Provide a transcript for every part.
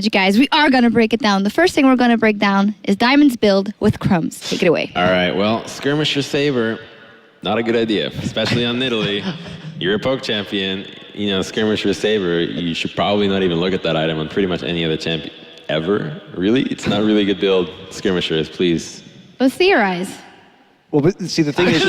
You guys, we are going to break it down. The first thing we're going to break down is Diamond's build with Crumbs. Take it away. All right, well, Skirmisher Saber, not a good idea, especially on Italy. You're a poke champion, you know, Skirmisher Saber, you should probably not even look at that item on pretty much any other champion ever. Really? It's not really a good build, Skirmishers, please. Let's theorize. Well, but see, the thing is...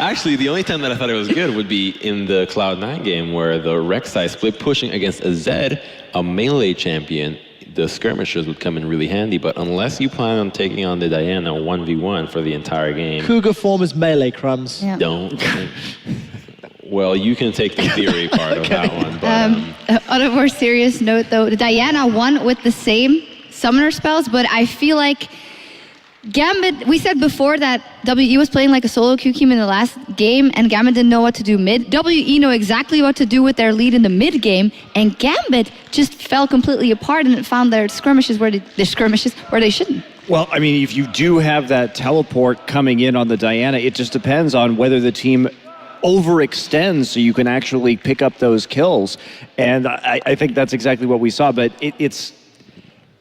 Actually, the only time that I thought it was good would be in the Cloud9 game where the Rek'Sai split pushing against a Zed, a melee champion, the Skirmishers would come in really handy, but unless you plan on taking on the Diana 1v1 for the entire game... Cougar form is melee, Crumbs. Yeah. Don't. Well, you can take the theory part of that one. But, on a more serious note, though, the Diana won with the same summoner spells, but I feel like Gambit, we said before that WE was playing like a solo Q-Team in the last game, and Gambit didn't know what to do mid. WE know exactly what to do with their lead in the mid game, and Gambit just fell completely apart and found their skirmishes where they shouldn't. Well, I mean, if you do have that teleport coming in on the Diana, it just depends on whether the team overextends so you can actually pick up those kills. And I think that's exactly what we saw, but it's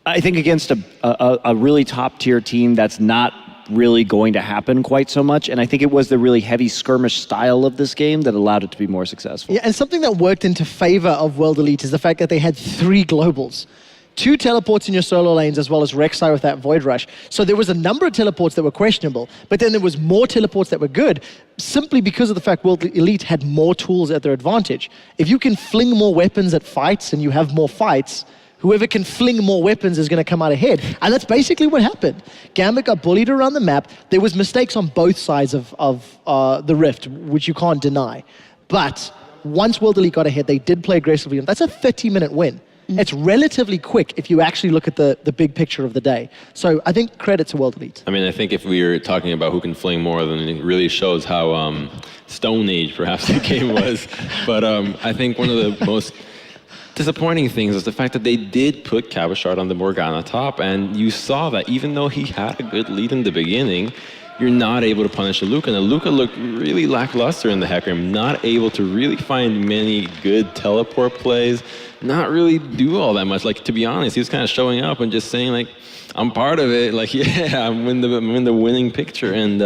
I think against a really top-tier team, that's not really going to happen quite so much. And I think it was the really heavy skirmish style of this game that allowed it to be more successful. Yeah, and something that worked into favor of World Elite is the fact that they had 3 globals. 2 teleports in your solo lanes, as well as Rek'Sai with that Void Rush. So there was a number of teleports that were questionable, but then there was more teleports that were good, simply because of the fact World Elite had more tools at their advantage. If you can fling more weapons at fights and you have more fights, whoever can fling more weapons is going to come out ahead. And that's basically what happened. Gambit got bullied around the map. There was mistakes on both sides of the Rift, which you can't deny. But once World Elite got ahead, they did play aggressively, and that's a 30-minute win. It's relatively quick if you actually look at the big picture of the day. So I think credit to World Elite. I mean, I think if we were talking about who can fling more, then it really shows how Stone Age perhaps the game was. But I think one of the most disappointing things is the fact that they did put Cabashard on the Morgana top, and you saw that even though he had a good lead in the beginning, you're not able to punish Aluka. And Aluka looked really lackluster in the Hecarim, not able to really find many good teleport plays, not really do all that much. Like, to be honest, he was kind of showing up and just saying, like, I'm part of it. Like, yeah, I'm in the winning picture. And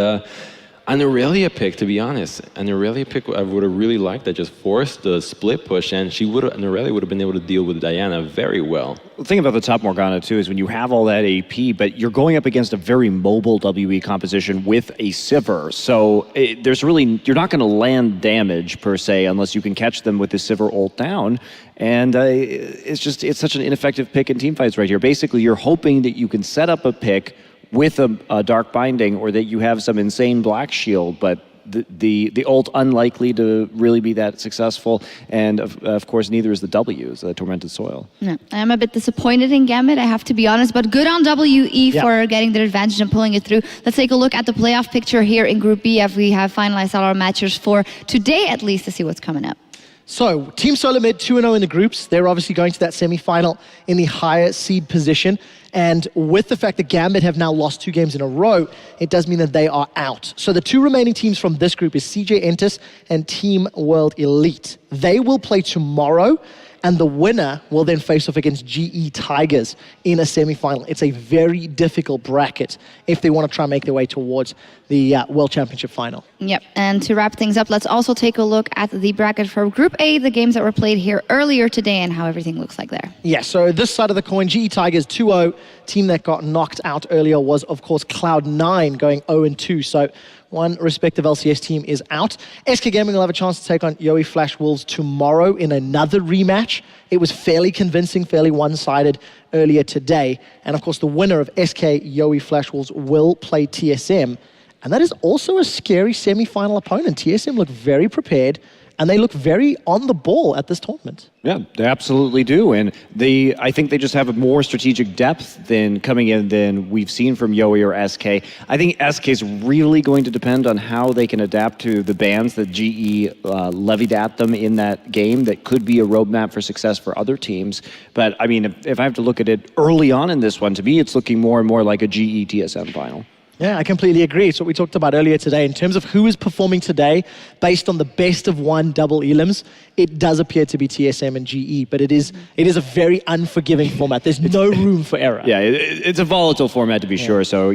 an Aurelia pick, to be honest, an Aurelia pick I would have really liked that just forced the split push, and an Aurelia would have been able to deal with Diana very well. The thing about the top Morgana too is when you have all that AP, but you're going up against a very mobile WE composition with a Sivir, so you're not going to land damage per se unless you can catch them with the Sivir ult down. And it's such an ineffective pick in teamfights right here. Basically, you're hoping that you can set up a pick with a Dark Binding, or that you have some insane Black Shield, but the ult unlikely to really be that successful. And of course, neither is the W's, the Tormented Soil. No, I'm a bit disappointed in Gambit, I have to be honest, but good on WE for getting their advantage and pulling it through. Let's take a look at the playoff picture here in Group B, as we have finalized all our matches for today, at least, to see what's coming up. So, Team Solar Mid 2-0 in the groups. They're obviously going to that semi-final in the higher seed position. And with the fact that Gambit have now lost 2 games in a row, it does mean that they are out. So the 2 remaining teams from this group is CJ Entus and Team World Elite. They will play tomorrow, and the winner will then face off against GE Tigers in a semi-final. It's a very difficult bracket if they want to try and make their way towards the World Championship final. Yep, and to wrap things up, let's also take a look at the bracket for Group A, the games that were played here earlier today and how everything looks like there. Yeah, so this side of the coin, GE Tigers 2-0. Team that got knocked out earlier was, of course, Cloud9 going 0-2. So one respective LCS team is out. SK Gaming will have a chance to take on Yowie Flash Wolves tomorrow in another rematch. It was fairly convincing, fairly one-sided earlier today. And of course, the winner of SK Yowie Flash Wolves will play TSM. And that is also a scary semi-final opponent. TSM look very prepared, and they look very on the ball at this tournament. Yeah, they absolutely do. And I think they just have a more strategic depth coming in than we've seen from Yowie or SK. I think SK is really going to depend on how they can adapt to the bans that GE levied at them in that game that could be a roadmap for success for other teams. But I mean, if I have to look at it early on in this one, to me, it's looking more and more like a GE TSM final. Yeah, I completely agree. It's what we talked about earlier today. In terms of who is performing today based on the best of one double elims, it does appear to be TSM and GE, but it is a very unforgiving format. There's no room for error. Yeah, it's a volatile format to be sure, so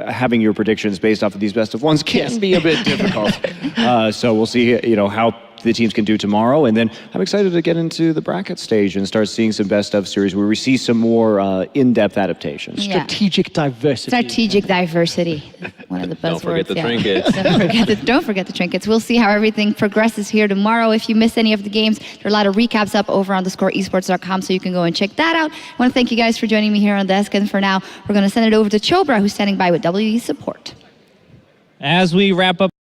having your predictions based off of these best of ones can be a bit difficult. So we'll see how the teams can do tomorrow, and then I'm excited to get into the bracket stage and start seeing some best of series where we see some more in-depth adaptations. Yeah. Strategic diversity. Strategic diversity. One of the buzzwords. Don't forget the yeah. trinkets. Don't forget the trinkets. We'll see how everything progresses here tomorrow. If you miss any of the games, there are a lot of recaps up over on thescoreesports.com, so you can go and check that out. I want to thank you guys for joining me here on desk, and for now, we're going to send it over to Chobra, who's standing by with WE support. As we wrap up